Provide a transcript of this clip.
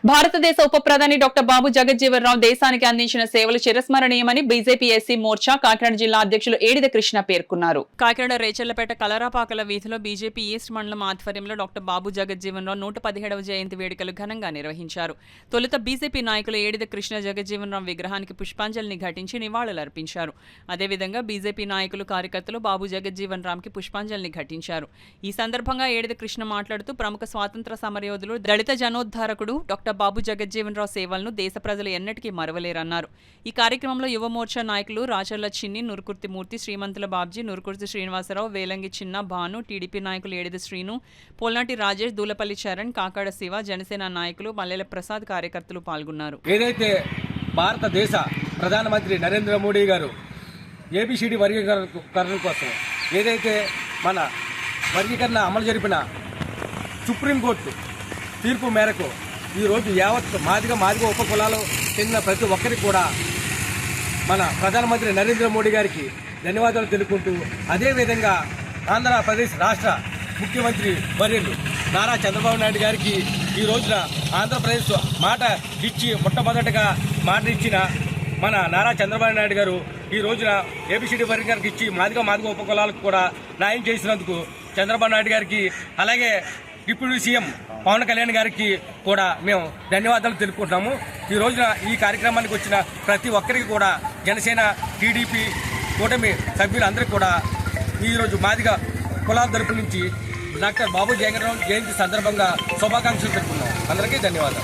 భారతదేశ ఉప ప్రధాని డాక్టర్ బాబు జగజ్జీవన్ రావు దేశానికి అందించిన సేవలు చిరస్మరణీయమని బీజేపీ ఎస్సీ మోర్చా కాకినాడ జిల్లా అధ్యక్షులు ఏడిద కృష్ణ పేర్కొన్నారు. కాకినాడ రేచర్లపేట కలరాపాకల వీధిలో బీజేపీ ఈస్ట్ మండలం ఆధ్వర్యంలో డాక్టర్ బాబు జగజ్జీవన్ రావు 117వ జయంతి వేడుకలు ఘనంగా నిర్వహించారు. తొలుత బీజేపీ నాయకులు ఏడిద కృష్ణ జగజ్జీవన్ రావు విగ్రహానికి పుష్పాంజలిని ఘటించి నివాళులర్పించారు. అదేవిధంగా బీజేపీ నాయకులు కార్యకర్తలు బాబు జగజ్జీవన్ రామ్కి పుష్పాంజలిని ఘటించారు. ఈ సందర్భంగా ఏడిద కృష్ణ మాట్లాడుతూ ప్రముఖ స్వాతంత్ర సమరయోధులు దళిత జనోద్ధారకుడు డాక్టర్ బాబు జగజ్జీవన్ రావు సేవలను దేశ ప్రజలు ఎన్నటికీ మరవలేరన్నారు. ఈ కార్యక్రమంలో యువ మోర్చా నాయకులు రాచర్ల చిన్ని, నురుకుర్తి మూర్తి, శ్రీమంతుల బాబ్జీ, నురుకుర్తి శ్రీనివాసరావు, వేలంగి చిన్న, భాను, టీడీపీ నాయకులు ఏడిద శ్రీను, పోల్నాటి రాజేష్, దూలపల్లి చరణ్, కాకాడ శివ, జనసేన నాయకులు మల్లెల ప్రసాద్ కార్యకర్తలు పాల్గొన్నారు. ఏదైతే భారతదేశ ప్రధానమంత్రి నరేంద్ర మోడీ గారు ఏబిసిడి వర్గీకరణ కోసం ఏదైతే మన వర్గీకరణ అమలు జరిపిన సుప్రీంకోర్టు తీర్పు మేరకు ఈరోజు యావత్ మాదిగ ఉప కులాలు చెందిన ప్రతి ఒక్కరికి కూడా మన ప్రధానమంత్రి నరేంద్ర మోడీ గారికి ధన్యవాదాలు తెలుపుకుంటూ, అదేవిధంగా ఆంధ్రప్రదేశ్ రాష్ట్ర ముఖ్యమంత్రి వర్యులు నారా చంద్రబాబు నాయుడు గారికి ఈ రోజున ఆంధ్రప్రదేశ్ మాట ఇచ్చి మొట్టమొదటిగా మాట ఇచ్చిన మన నారా చంద్రబాబు నాయుడు గారు ఈ రోజున ఏబిసిడి వర్గీకరణకి ఇచ్చి మాదిగ ఉప కులాలకు కూడా న్యాయం చేసినందుకు చంద్రబాబు నాయుడు గారికి, అలాగే డిప్యూటీ సీఎం పవన్ కళ్యాణ్ గారికి కూడా మేము ధన్యవాదాలు తెలుపుకుంటున్నాము. ఈ రోజున ఈ కార్యక్రమానికి వచ్చిన ప్రతి ఒక్కరికి కూడా జనసేన, టీడీపీ కూటమి సభ్యులందరికీ కూడా ఈరోజు మాదిగ కులాల తరపు నుంచి డాక్టర్ బాబు జగన్ రావు జయంతి సందర్భంగా శుభాకాంక్షలు తెలుపుతున్నాం. అందరికీ ధన్యవాదాలు.